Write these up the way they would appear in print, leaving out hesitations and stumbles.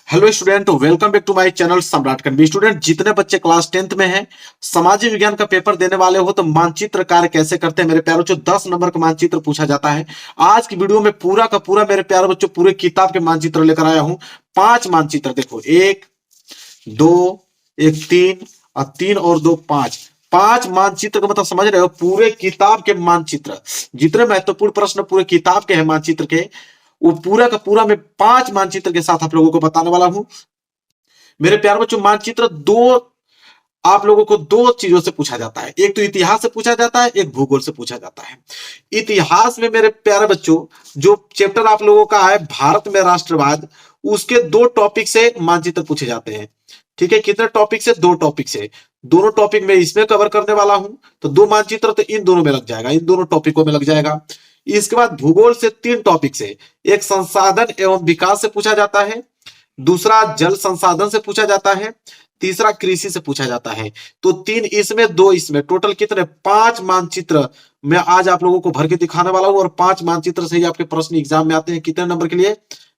Hello student, welcome back to my channel Samrat Kanvi. Student, जितने बच्चे class 10th में हैं, सामाजिक विज्ञान का पेपर देने वाले हो तो मानचित्र कार्य कैसे करते हैं मेरे प्यारों बच्चों, 10 नंबर का मानचित्र पूछा जाता है। आज की वीडियो में पूरा का पूरा मेरे प्यारे बच्चों पूरे किताब के मानचित्र लेकर आया हूं। 5 मानचित्र देखो, 1 2 एक 3 और 3 और 2 5। 5 मानचित्र का मतलब समझ रहे हो, पूरे किताब के मानचित्र। जितने महत्वपूर्ण प्रश्न पूरे किताब के हैं मानचित्र के, वो पूरा का पूरा मैं 5 मानचित्र के साथ आप लोगों को बताने वाला हूं। मेरे प्यारे बच्चों, मानचित्र दो आप लोगों को 2 चीजों से पूछा जाता है। एक तो इतिहास से पूछा जाता है, एक भूगोल से पूछा जाता है। इतिहास में मेरे प्यारे बच्चों, जो चैप्टर आप लोगों का है भारत में राष्ट्रवाद, उसके 2 टॉपिक से मानचित्र पूछे जाते हैं। ठीक है, कितने टॉपिक से? 2 टॉपिक से। दोनों टॉपिक में इसमें कवर करने वाला हूं, तो 2 मानचित्र तो इन दोनों में लग जाएगा, इन दोनों टॉपिकों में लग जाएगा। इसके बाद भूगोल से 3 टॉपिक से, एक संसाधन एवं विकास से पूछा जाता है, दूसरा जल संसाधन से पूछा जाता है, तीसरा कृषि से पूछा जाता है। तो 3 इसमें 2 इसमें, टोटल कितने? 5 मानचित्र मैं आज आप लोगों को भर के दिखाने वाला हूं। और 5 मानचित्र से ही आपके प्रश्न एग्जाम में आते हैं। कितने नंबर के लिए?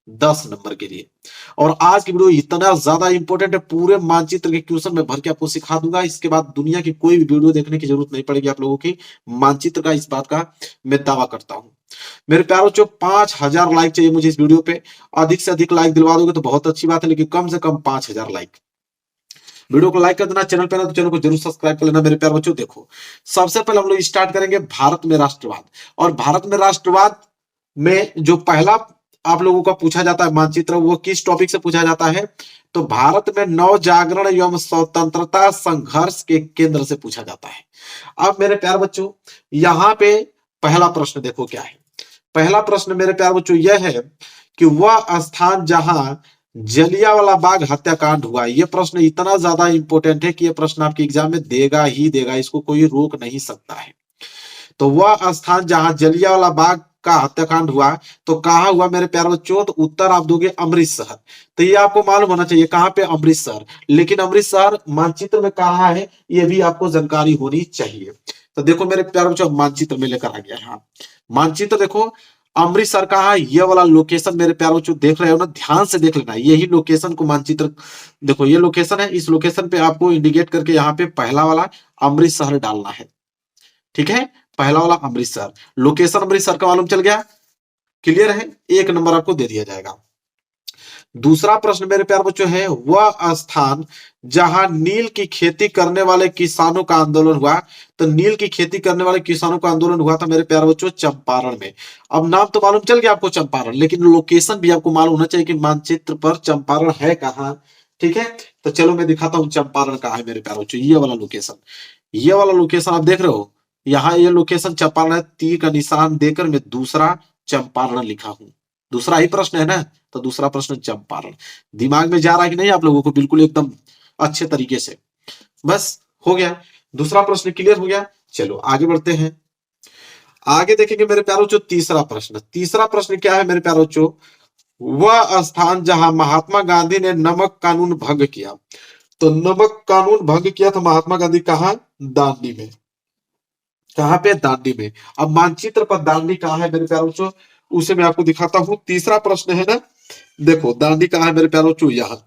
10 नंबर के लिए। और आज की वीडियो इतना ज्यादा इंपॉर्टेंट है, पूरे मानचित्र के क्वेश्चन मैं भर के आपको सिखा दूंगा। इसके बाद दुनिया की कोई भी वीडियो देखने की जरूरत नहीं पड़ेगी आप लोगों की मानचित्र का, इस बात का मैं दावा करता हूं। मेरे प्यारों, जो 5000 लाइक चाहिए मुझे इस वीडियो पे। अधिक से अधिक लाइक दिलवा दोगे तो बहुत अच्छी बात है, लेकिन कम से कम 5000 लाइक। वीडियो को लाइक कर देना, चैनल पे ना तो चैनल को जरूर सब्सक्राइब कर लेना मेरे प्यारे बच्चों। देखो, सबसे पहले हम लोग स्टार्ट करेंगे भारत में राष्ट्रवाद। और भारत में राष्ट्रवाद में जो पहला आप लोगों का पूछा जाता है मानचित्र, वो किस टॉपिक से पूछा जाता है? तो भारत में नव जागरण एवं स्वतंत्रता संघर्ष के केंद्र से पूछा जाता है। अब मेरे प्यारे बच्चों, यहां पे पहला प्रश्न देखो क्या है। पहला प्रश्न मेरे प्यारे बच्चों यह है कि वह स्थान जहां जलियांवाला बाग हत्याकांड हुआ। यह प्रश्न इतना ज्यादा इंपॉर्टेंट है कि यह प्रश्न आपके एग्जाम में देगा ही देगा, इसको कोई रोक नहीं सकता है। तो वह स्थान जहां जलियांवाला बाग का हत्याकांड हुआ, तो कहां हुआ मेरे प्यारे बच्चों? तो उत्तर आप दोगे अमृतसर। तो ये आपको मालूम होना चाहिए कहां पे? अमृतसर। लेकिन अमृतसर मानचित्र में कहां है, ये भी आपको जानकारी होनी चाहिए। तो देखो मेरे प्यारे बच्चों, मानचित्र में लेकर आ गया। हाँ, मानचित्र देखो, अमृतसर का है ये वाला लोकेशन। मेरे प्यारे बच्चों देख रहे हो ना, ध्यान से देख लेना, यही लोकेशन को मानचित्र देखो, ये लोकेशन है। इस लोकेशन पे आपको इंडिकेट करके यहाँ पे पहला वाला अमृतसर डालना है। ठीक है, पहला वाला अमृतसर। लोकेशन अमृतसर का मालूम चल गया, क्लियर है? 1 नंबर आपको दे दिया जाएगा। दूसरा प्रश्न मेरे प्यारे बच्चों है, वह स्थान जहां नील की खेती करने वाले किसानों का आंदोलन हुआ। तो नील की खेती करने वाले किसानों का आंदोलन हुआ था मेरे प्यारे बच्चों चंपारण में। अब नाम तो मालूम चल गया आपको चंपारण, लेकिन लोकेशन भी आपको मालूम होना चाहिए कि मानचित्र पर चंपारण है कहां। ठीक है, तो चलो मैं दिखाता हूं चंपारण कहां है मेरे प्यारे बच्चों। ये वाला लोकेशन, ये वाला लोकेशन आप देख रहे हो, यहाँ ये लोकेशन चंपारण है। तीर का निशान देकर मैं दूसरा चंपारण लिखा हूं। दूसरा ही प्रश्न है ना, तो दूसरा प्रश्न चंपारण। दिमाग में जा रहा है कि नहीं आप लोगों को? बिल्कुल एकदम अच्छे तरीके से। बस हो गया, दूसरा प्रश्न क्लियर हो गया। चलो आगे बढ़ते हैं। आगे देखेंगे मेरे प्यारे बच्चों तीसरा प्रश्न। तीसरा प्रश्न क्या है मेरे प्यारे बच्चों? वह स्थान जहां महात्मा गांधी ने नमक कानून भंग किया। तो नमक कानून भंग किया था महात्मा गांधी कहां? दांडी में। कहां पे? दांडी में। अब मानचित्र पर दांडी कहां है मेरे प्यारे बच्चों, उसे मैं आपको दिखाता हूं। तीसरा प्रश्न है ना, देखो दांडी कहां है मेरे प्यारे बच्चों? यहाँ।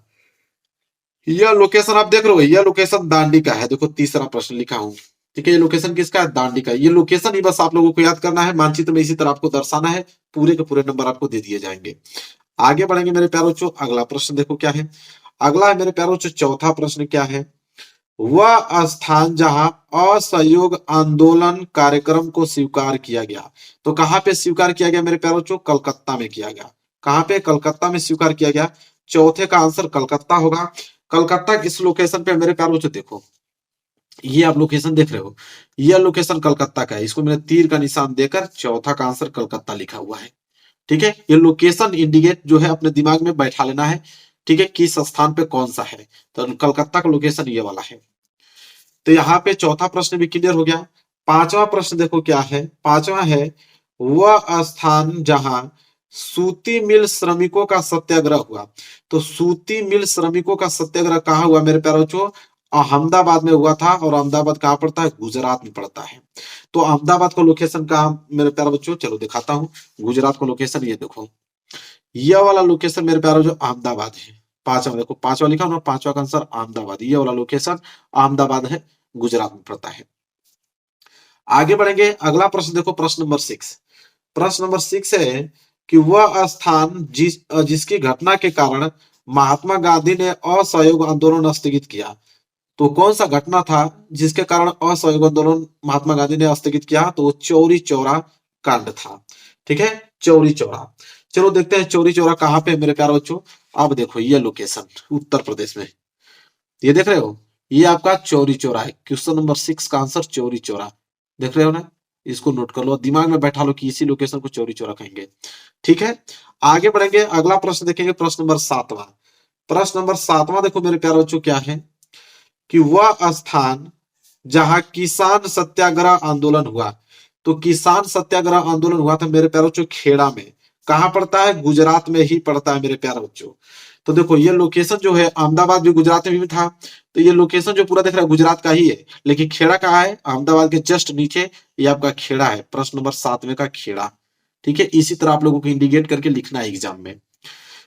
यह लोकेशन आप देख रहे हो, यह लोकेशन दांडी का है। देखो तीसरा प्रश्न लिखा हूं। ठीक है, ये लोकेशन किसका है? दांडी का। ये लोकेशन ही बस आप लोगों को याद करना है, मानचित्र में इसी तरह आपको दर्शाना है। पूरे के पूरे नंबर आपको दे दिए जाएंगे। आगे बढ़ेंगे मेरे प्यारे बच्चों। अगला प्रश्न देखो क्या है। अगला है मेरे प्यारे बच्चों चौथा प्रश्न क्या है? वह स्थान जहां असहयोग आंदोलन कार्यक्रम को स्वीकार किया गया। तो कहां पे स्वीकार किया गया मेरे प्यारे बच्चों? कलकत्ता में किया गया। कहां पे? कलकत्ता में स्वीकार किया गया। चौथे का आंसर कलकत्ता होगा। कलकत्ता किस लोकेशन पे मेरे प्यारे बच्चों? देखो, ये आप लोकेशन देख रहे हो, यह लोकेशन कलकत्ता का है। इसको मैंने तीर का निशान देकर चौथा का आंसर कलकत्ता लिखा हुआ है। ठीक है, ये लोकेशन इंडिकेट जो है अपने दिमाग में बैठा लेना है। ठीक है, किस स्थान पे कौन सा है, तो कलकत्ता का लोकेशन ये वाला है। तो यहाँ पे चौथा प्रश्न भी क्लियर हो गया। पांचवा प्रश्न देखो क्या है। पांचवा है, वह स्थान जहां सूती मिल श्रमिकों का सत्याग्रह हुआ। तो सूती मिल श्रमिकों का सत्याग्रह कहाँ हुआ मेरे प्यारे बच्चों? अहमदाबाद में हुआ था। और अहमदाबाद कहाँ पड़ता है? गुजरात में पड़ता है। तो अहमदाबाद का लोकेशन कहाँ मेरे प्यारे बच्चों? चलो दिखाता हूँ। गुजरात का लोकेशन ये देखो, यह वाला लोकेशन मेरे प्यारे बच्चों अहमदाबाद है। पांचवा देखो, पांचवा लिखा ना, पांचवा का आंसर अहमदाबाद, ये वाला लोकेशन अहमदाबाद है, गुजरात में पड़ता है। आगे बढ़ेंगे, अगला प्रश्न देखो, प्रश्न नंबर 6। प्रश्न नंबर 6 है कि वह स्थान जिसकी घटना के कारण महात्मा गांधी ने असहयोग आंदोलन स्थगित किया, तो कौन सा घटना था जिसके कारण असहयोग आंदोलन महात्मा गांधी ने स्थगित किया? तो वो चौरी चौरा कांड था। ठीक है, चौरी चौरा। चलो देखते हैं चौरी चौरा कहाँ पे है मेरे प्यारे बच्चों। अब देखो ये लोकेशन उत्तर प्रदेश में, ये देख रहे हो, ये आपका चौरी चौरा है। क्वेश्चन नंबर 6 का आंसर चौरी चौरा, देख रहे हो ना, इसको नोट कर लो, दिमाग में बैठा लो कि इसी लोकेशन को चौरी चौरा कहेंगे। ठीक है, आगे बढ़ेंगे, अगला प्रश्न देखेंगे, प्रश्न नंबर 7वां। प्रश्न नंबर 7वां देखो मेरे प्यारे बच्चों क्या है कि वह स्थान जहां किसान सत्याग्रह आंदोलन हुआ, तो किसान सत्याग्रह आंदोलन हुआ था मेरे प्यारे बच्चों खेड़ा में। कहां पड़ता है? गुजरात में ही पड़ता है मेरे प्यारे बच्चों। तो देखो ये लोकेशन जो है, अहमदाबाद भी गुजरात में भी था, तो ये लोकेशन जो पूरा देख रहा है गुजरात का ही है, लेकिन खेड़ा कहाँ है? अहमदाबाद के जस्ट नीचे ये आपका खेड़ा है, प्रश्न नंबर 7वें का खेड़ा। ठीक है, इसी तरह आप लोगों को इंडिकेट करके लिखना है एग्जाम में।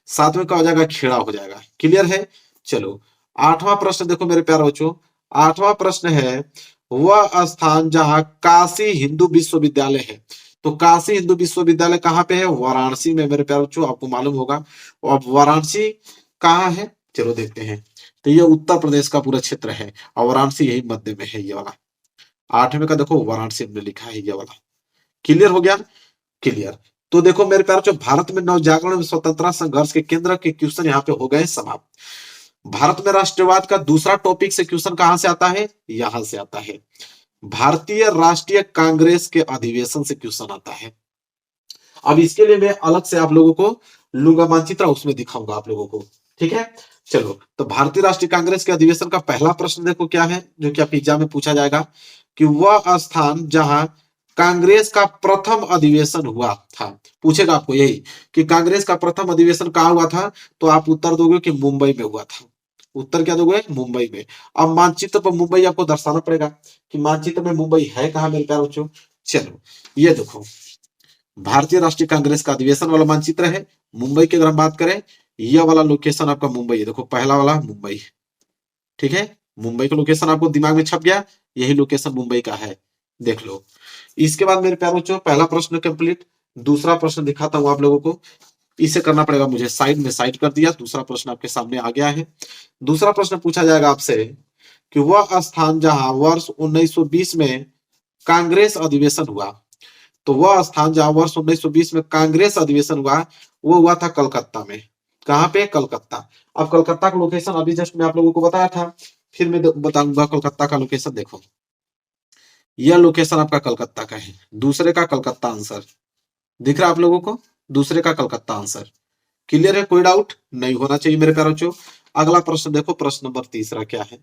7वें का हो जाएगा खेड़ा, हो जाएगा। क्लियर है? चलो 8वां प्रश्न देखो मेरे प्यारे बच्चों। 8वां प्रश्न है वह स्थान जहां काशी हिंदू विश्वविद्यालय है, तो काशी हिंदू विश्वविद्यालय कहाँ पे है? वाराणसी में मेरे प्यारे बच्चों, आपको मालूम होगा। अब वाराणसी कहाँ है? चलो देखते हैं। तो ये उत्तर प्रदेश का पूरा क्षेत्र है और वाराणसी यही मध्य में है, ये वाला 8वें का देखो वाराणसी हमने लिखा है, ये वाला। क्लियर हो गया? क्लियर। तो देखो मेरे प्यारे बच्चों, भारत में नवजागरण में स्वतंत्रता संघर्ष के केंद्र के क्वेश्चन यहाँ पे हो गए समाप्त। भारत में राष्ट्रवाद का दूसरा टॉपिक से क्वेश्चन कहां से आता है? यहां से आता है, भारतीय राष्ट्रीय कांग्रेस के अधिवेशन से क्वेश्चन आता है। अब इसके लिए मैं अलग से आप लोगों को लूंगा मानचित्र, उसमें दिखाऊंगा आप लोगों को। ठीक है, चलो तो भारतीय राष्ट्रीय कांग्रेस के अधिवेशन का पहला प्रश्न देखो क्या है, जो कि आपके एग्जाम में पूछा जाएगा कि वह स्थान जहां कांग्रेस का प्रथम अधिवेशन हुआ था। पूछेगा आपको यही कि कांग्रेस का प्रथम अधिवेशन कहां हुआ था, तो आप उत्तर दोगे कि मुंबई में हुआ था। उत्तर क्या दोगे? मुंबई में। अब मानचित्र पर मुंबई आपको दर्शाना पड़ेगा कि मानचित्र में मुंबई है कहां मेरे प्यारे बच्चों। चलो ये देखो, भारतीय राष्ट्रीय कांग्रेस का अधिवेशन वाला मानचित्र है मुंबई की। अगर हम बात करें, यह वाला लोकेशन आपका मुंबई है, देखो पहला वाला मुंबई। ठीक है, मुंबई का लोकेशन आपको दिमाग में छप गया, यही लोकेशन मुंबई का है, देख लो। इसके बाद मेरे प्यारे बच्चों पहला प्रश्न कंप्लीट। दूसरा प्रश्न दिखाता हूं आप लोगों को, इसे करना पड़ेगा मुझे, साइड में साइड कर दिया। दूसरा प्रश्न आपके सामने आ गया है। दूसरा प्रश्न पूछा जाएगा आपसे कि वह स्थान जहां वर्ष 1920 में कांग्रेस अधिवेशन हुआ, तो वह स्थान जहां वर्ष 1920 में कांग्रेस अधिवेशन हुआ, वो हुआ था कलकत्ता में। कहां पे? कलकत्ता। अब कलकत्ता का लोकेशन अभी जस्ट मैं आप लोगों को बताया था, फिर मैं बताऊंगा कलकत्ता का लोकेशन। देखो यह लोकेशन आपका कलकत्ता का है, दूसरे का कलकत्ता आंसर दिख रहा है आप लोगों को, दूसरे का कलकत्ता आंसर। क्लियर है? कोई डाउट नहीं होना चाहिए मेरे प्यारे बच्चों। अगला प्रश्न देखो, प्रश्न नंबर तीसरा क्या है।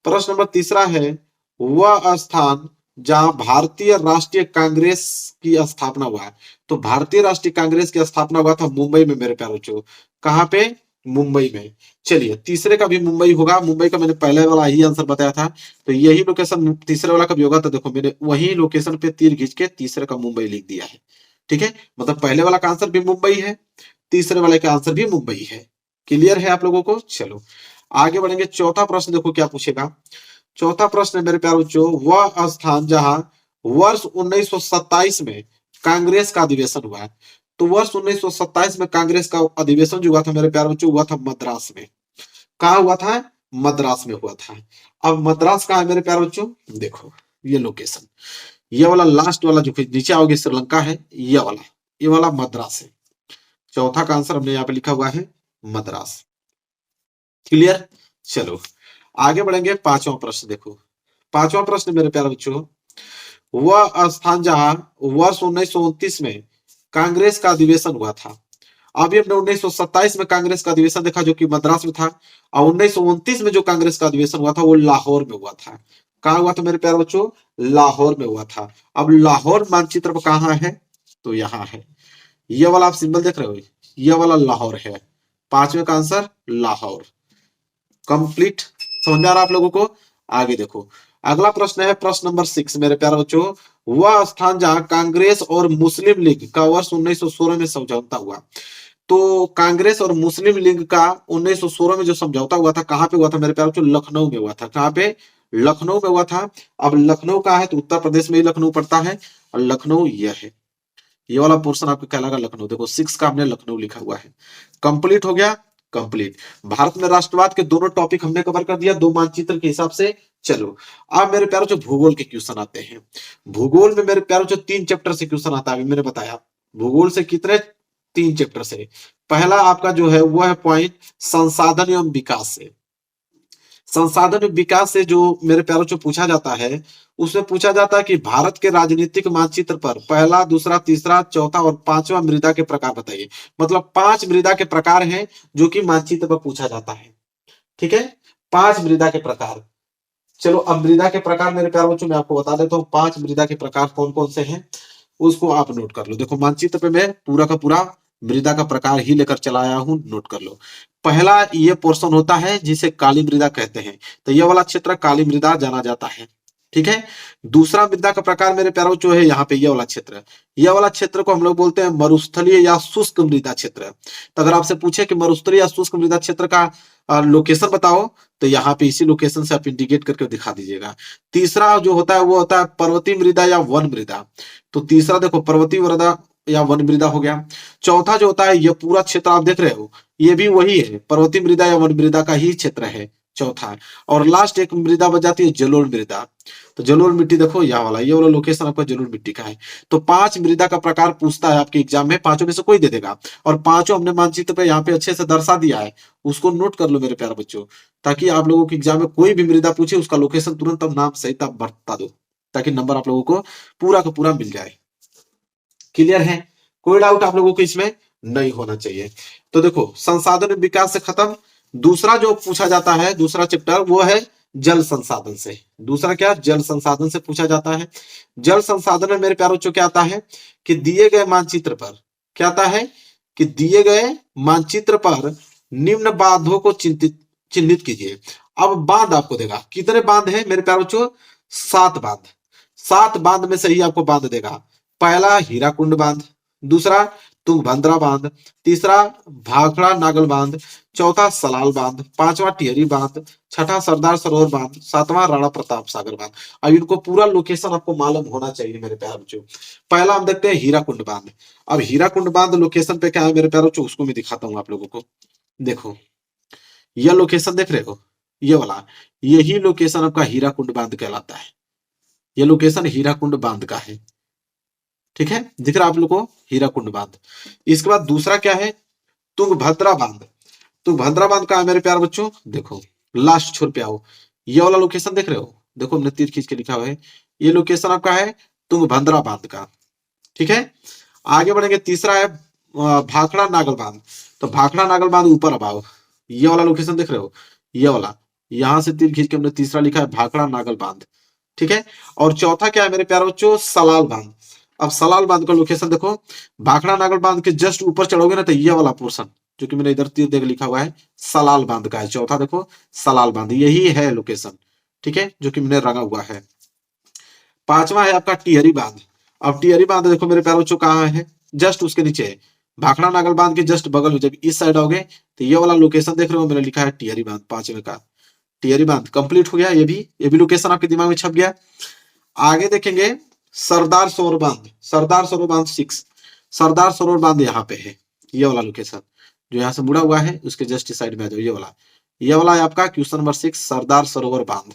प्रश्न नंबर तीसरा है वह स्थान जहां भारतीय राष्ट्रीय कांग्रेस की स्थापना हुआ है, तो भारतीय राष्ट्रीय कांग्रेस की स्थापना हुआ था मुंबई में मेरे प्यारे बच्चों। कहां पे? मुंबई में। चलिए तीसरे का भी मुंबई होगा, मुंबई का मैंने पहले वाला ही आंसर बताया था, तो यही लोकेशन तीसरे वाला का भी होगा। तो देखो मैंने वही लोकेशन पे तीर खींच के तीसरे का मुंबई लिख दिया है। ठीक है, मतलब पहले वाला का आंसर भी मुंबई है, तीसरे वाले का आंसर भी मुंबई है। क्लियर है आप लोगों को? चलो आगे बढ़ेंगे। चौथा प्रश्न देखो क्या पूछेगा। चौथा प्रश्न है मेरे प्यारे बच्चों, वह स्थान जहां वर्ष 1927 में कांग्रेस का अधिवेशन हुआ है, तो वर्ष 1927 में कांग्रेस का अधिवेशन जो हुआ था मेरे प्यारे बच्चों, हुआ था मद्रास में। कहा हुआ था? मद्रास में हुआ था। अब मद्रास कहा है मेरे प्यारे बच्चों? देखो ये लोकेशन, ये वाला लास्ट वाला जो नीचे आओगे श्रीलंका है, ये वाला मद्रास है। चौथा का आंसर हमने यहाँ पे लिखा हुआ है मद्रास। क्लियर? चलो आगे बढ़ेंगे। पांचवा प्रश्न देखो, पांचवा प्रश्न मेरे प्यारे बच्चों, वह स्थान जहां वर्ष 1929 में कांग्रेस का अधिवेशन हुआ था। अभी हमने 1927 में कांग्रेस का अधिवेशन देखा जो कि मद्रास में था, और 1929 में जो कांग्रेस का अधिवेशन हुआ था वो लाहौर में हुआ था। कहा हुआ था मेरे प्यारे बच्चों? लाहौर में हुआ था। अब लाहौर मानचित्र पर कहां है? तो यहाँ है, ये वाला आप सिंबल देख रहे हो, ये वाला लाहौर है। पांचवें का आंसर लाहौर। कंप्लीट समझ में आ रहा आप लोगों को? आगे देखो, अगला प्रश्न है प्रश्न नंबर 6 मेरे प्यारे बच्चों, वह स्थान जहां कांग्रेस और मुस्लिम लीग का वर्ष 1916 में समझौता हुआ, तो कांग्रेस और मुस्लिम लीग का 1916 में जो समझौता हुआ था, कहां पे हुआ था मेरे प्यारों? जो लखनऊ में हुआ था। कहां पे? लखनऊ में हुआ था। अब लखनऊ का है तो उत्तर प्रदेश में ही लखनऊ पड़ता है, और लखनऊ यह है, ये वाला पोर्शन आपका कहलाएगा लखनऊ। देखो 6 का हमने लखनऊ लिखा हुआ है। कंप्लीट हो गया? कंप्लीट। भारत में राष्ट्रवाद के दोनों टॉपिक हमने कवर कर दिया, दो मानचित्र के हिसाब से। चलो अब मेरे प्यारों जो भूगोल के क्वेश्चन आते हैं, भूगोल में मेरे प्यारों जो 3 चैप्टर से क्वेश्चन आता है, अभी मैंने बताया भूगोल से कितने, 3 चैप्टर से। पहला आपका जो है वो है पॉइंट संसाधन एवं विकास से। संसाधन विकास से जो मेरे प्यारों जो पूछा जाता है, उसमें पूछा जाता है कि भारत के राजनीतिक मानचित्र पर पहला, दूसरा, तीसरा, चौथा और पांचवा मृदा के प्रकार बताइए। मतलब 5 मृदा के प्रकार हैं जो कि मानचित्र पर पूछा जाता है। ठीक है, 5 मृदा के प्रकार। चलो अब मृदा के प्रकार मेरे प्यारे बच्चों मैं आपको बता देता हूँ, 5 मृदा के प्रकार कौन कौन से हैं उसको आप नोट कर लो। देखो मानचित्र पे मैं पूरा का पूरा मृदा का प्रकार ही लेकर चला आया हूं, नोट कर लो। पहला ये पोर्शन होता है जिसे काली मृदा कहते हैं, तो ये वाला क्षेत्र काली मृदा जाना जाता है। ठीक है, दूसरा मृदा का प्रकार मेरे प्यारे बच्चों है यहाँ पे ये वाला क्षेत्र। यह वाला क्षेत्र को हम लोग बोलते हैं मरुस्थलीय या शुष्क मृदा क्षेत्र। तो अगर आपसे पूछे कि मरुस्थलीय या शुष्क मृदा क्षेत्र का लोकेशन बताओ, तो यहाँ पे इसी लोकेशन से आप इंडिकेट करके दिखा दीजिएगा। तीसरा जो होता है वो होता है पर्वतीय मृदा या वन मृदा। तो तीसरा देखो पर्वतीय मृदा या वन मृदा हो गया। चौथा जो होता है ये पूरा क्षेत्र आप देख रहे हो, ये भी वही है, पर्वतीय मृदा या वन मृदा का ही क्षेत्र है चौथा। और लास्ट एक मृदा बच जाती है जलोढ़ मृदा। तो जलोढ़ मिट्टी देखो यह वाला, ये वाला लोकेशन आपका जलोढ़ मिट्टी का है। तो 5 मृदा का प्रकार पूछता है आपके एग्जाम में, पांचों में से कोई दे देगा, और पांचों हमने मानचित्र पे यहाँ पे अच्छे से दर्शा दिया है, उसको नोट कर लो मेरे प्यारे बच्चों, ताकि आप लोगों के एग्जाम में कोई भी मृदा पूछे उसका लोकेशन तुरंत अब नाम सहित आप बता दो, ताकि नंबर आप लोगों को पूरा का पूरा मिल जाए। क्लियर है? कोई डाउट आप लोगों को इसमें नहीं होना चाहिए। तो देखो संसाधन विकास से खत्म। दूसरा जो पूछा जाता है, दूसरा चैप्टर वो है जल संसाधन से। दूसरा क्या? जल संसाधन से पूछा जाता है। जल संसाधन में मेरे प्यारों बच्चों क्या आता है कि दिए गए मानचित्र पर क्या आता है कि दिए गए मानचित्र पर निम्न बांधों को चिन्हित कीजिए। अब बांध आपको देगा, कितने बांध है मेरे प्यारों बच्चों? 7 बांध। 7 बांध में से ही आपको बांध देगा। पहला हीराकुंड बांध, दूसरा तुंगभद्रा बांध, तीसरा भाखड़ा नागल बांध, चौथा सलाल बांध, पांचवा टिहरी बांध, छठा सरदार सरोवर बांध, सातवां राणा प्रताप सागर बांध। अब इनको पूरा लोकेशन आपको मालूम होना चाहिए मेरे प्यारे बच्चों। पहला हम देखते हैं हीराकुंड बांध। अब हीराकुंड बांध लोकेशन पे क्या है मेरे प्यारे बच्चों, उसको मैं दिखाता हूँ आप लोगों को। देखो यह लोकेशन देख रहे हो, ये वाला, यही लोकेशन आपका हीराकुंड बांध कहलाता है। यह लोकेशन हीराकुंड बांध का है। ठीक है, दिख रहा है आप लोग को हीराकुंड बांध। इसके बाद दूसरा क्या है? तुंगभद्रा बांध। तुंगभद्रा बांध का है मेरे प्यारे बच्चों, देखो लास्ट छोर पे आओ, ये वाला लोकेशन देख रहे हो, देखो हमने तीर खींच के लिखा हुआ है, ये लोकेशन आपका है तुंगभद्रा बांध का। ठीक है, आगे बढ़ेंगे। तीसरा है भाखड़ा नागल बांध। तो भाखड़ा नागल बांध ऊपर अब आओ, ये वाला लोकेशन देख रहे हो, ये वाला, यहां से तीर खींच के हमने तीसरा लिखा है भाखड़ा नागल बांध। ठीक है, और चौथा क्या है मेरे प्यारे बच्चों? सलाल बांध। अब सलाल बांध का लोकेशन देखो, भाखड़ा नागल बांध के जस्ट ऊपर चढ़ोगे ना, तो ये वाला पोर्शन जो कि मैंने इधर तीर देख लिखा हुआ है सलाल बांध का है। चौथा देखो सलाल बांध, यही है लोकेशन। ठीक है, जो कि मैंने रंगा हुआ है। पांचवा है आपका टिहरी बांध। अब टिहरी बांध देखो मेरे प्यारे बच्चों कहाँ है? जस्ट उसके नीचे है, भाखड़ा नागल बांध के जस्ट बगल में। जब इस साइड आओगे तो ये वाला लोकेशन देख रहे हो, मैंने लिखा है टिहरी बांध, पांचवे का टिहरी बांध। कंप्लीट हो गया, ये भी लोकेशन आपके दिमाग में छप गया। आगे देखेंगे सरदार सरोवर बांध। सरदार सरोवर बांध 6, सरदार सरोवर बांध यहाँ पे है, ये वाला लोकेशन जो यहाँ से मुड़ा हुआ है उसके जस्ट साइड में आ जाओ, ये वाला है आपका क्वेश्चन नंबर 6 सरदार सरोवर बांध।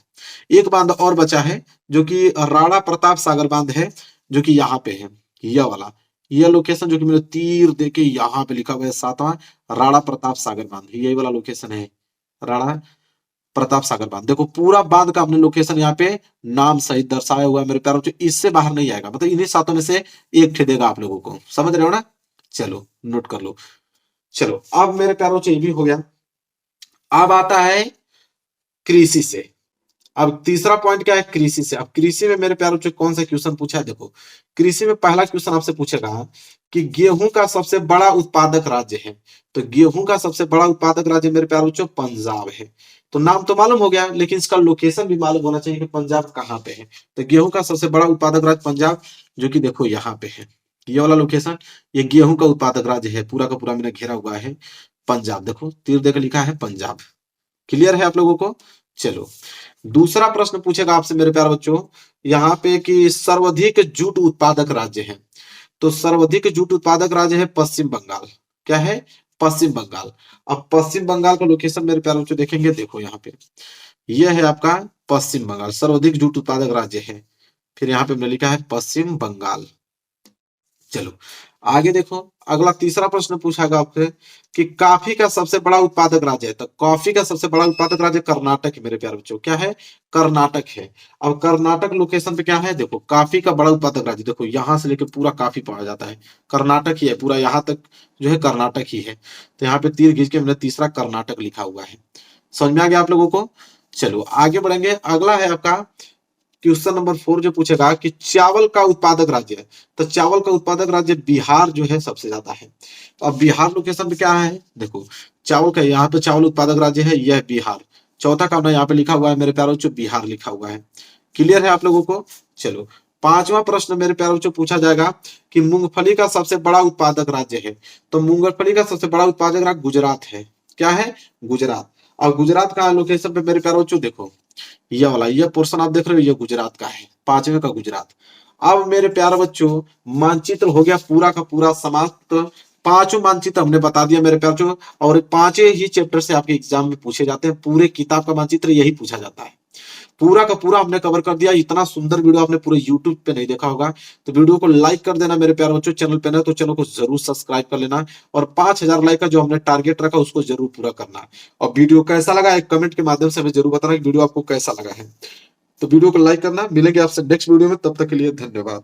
एक बांध और बचा है जो कि राणा प्रताप सागर बांध है, जो कि यहाँ पे है, यह वाला, यह लोकेशन जो कि मैंने तीर देके यहाँ पे लिखा हुआ है 7वां राणा प्रताप सागर बांध, यही वाला लोकेशन है राणा प्रताप सागर बांध। देखो पूरा बांध का अपने लोकेशन यहाँ पे नाम सहित दर्शाया हुआ है मेरे प्यारों, इससे बाहर नहीं आएगा, मतलब इन्हीं 7 में से एक ठे देगा आप लोगों को, समझ रहे हो ना? चलो नोट कर लो। चलो अब मेरे प्यारों ये भी हो गया। अब आता है कृषि से। अब तीसरा पॉइंट क्या है? कृषि से। अब कृषि में मेरे प्यारों कौन सा क्वेश्चन पूछा है? देखो कृषि में पहला क्वेश्चन आपसे पूछेगा कि गेहूं का सबसे बड़ा उत्पादक राज्य है। तो गेहूं का सबसे बड़ा उत्पादक राज्य मेरे प्यारों पंजाब है। तो नाम तो मालूम हो गया, लेकिन इसका लोकेशन भी मालूम होना चाहिए कि पंजाब कहाँ पे है। तो गेहूं का सबसे बड़ा उत्पादक राज्य पंजाब, जो कि देखो यहाँ पे है, ये वाला लोकेशन, ये गेहूं का उत्पादक राज्य है, पूरा का पूरा मैंने घेरा हुआ है पंजाब। देखो तीर देकर लिखा है पंजाब। क्लियर है आप लोगों को? चलो दूसरा प्रश्न पूछेगा आपसे मेरे प्यारे बच्चों, यहाँ पे कि सर्वाधिक जूट उत्पादक राज्य है। तो सर्वाधिक जूट उत्पादक राज्य है पश्चिम बंगाल। क्या है? पश्चिम बंगाल। अब पश्चिम बंगाल का लोकेशन मेरे प्यारे बच्चों देखेंगे, देखो यहाँ पे यह है आपका पश्चिम बंगाल, सर्वाधिक जूट उत्पादक राज्य है। फिर यहाँ पे हमने लिखा है पश्चिम बंगाल। चलो आगे देखो, अगला तीसरा प्रश्न पूछागा आपसे कि कॉफी का सबसे बड़ा उत्पादक राज्य है। तो कॉफी का सबसे बड़ा उत्पादक राज्य कर्नाटक है मेरे प्यारे बच्चों। क्या है? कर्नाटक है। अब कर्नाटक लोकेशन पे क्या है, देखो कॉफी का बड़ा उत्पादक राज्य, देखो यहां से लेकर पूरा कॉफी पाया जाता है, कर्नाटक ही है पूरा, यहाँ तक जो है कर्नाटक ही है। तो यहाँ पे तीर खींच के हमने तीसरा कर्नाटक लिखा हुआ है। समझ में आ गया आप लोगों को? चलो आगे बढ़ेंगे, अगला है आपका क्वेश्चन नंबर 4 जो पूछेगा कि चावल का उत्पादक राज्य है। तो चावल का उत्पादक राज्य बिहार जो है सबसे ज्यादा है। अब बिहार लोकेशन पे क्या है, देखो चावल का यहाँ पे चावल उत्पादक राज्य है, यह बिहार। चौथा का यहाँ पे लिखा हुआ है मेरे प्यारे बच्चों, बिहार लिखा हुआ है। क्लियर है आप लोगों को? चलो पांचवा प्रश्न मेरे प्यारे बच्चों पूछा जाएगा कि मूंगफली का सबसे बड़ा उत्पादक राज्य है। तो मूंगफली का सबसे बड़ा उत्पादक राज्य गुजरात है। क्या है? गुजरात। और गुजरात का लोकेशन पे मेरे प्यारे बच्चों देखो, ये वाला ये पोर्शन आप देख रहे हो, ये गुजरात का है, पांचवे का गुजरात। अब मेरे प्यारे बच्चों मानचित्र हो गया पूरा का पूरा समाप्त। पांचों मानचित्र हमने बता दिया मेरे प्यारे बच्चों, और पांचों ही चैप्टर से आपके एग्जाम में पूछे जाते हैं। पूरे किताब का मानचित्र यही पूछा जाता है। पूरा का पूरा हमने कवर कर दिया। इतना सुंदर वीडियो आपने पूरे यूट्यूब पे नहीं देखा होगा, तो वीडियो को लाइक कर देना मेरे प्यारे बच्चों। चैनल पे ना तो चैनल को जरूर सब्सक्राइब कर लेना, और 5000 लाइक का जो हमने टारगेट रखा उसको जरूर पूरा करना। और वीडियो कैसा लगा एक कमेंट के माध्यम से हमें जरूर बताना कि वीडियो आपको कैसा लगा है। तो वीडियो को लाइक करना। मिलेंगे आपसे नेक्स्ट वीडियो में, तब तक के लिए धन्यवाद।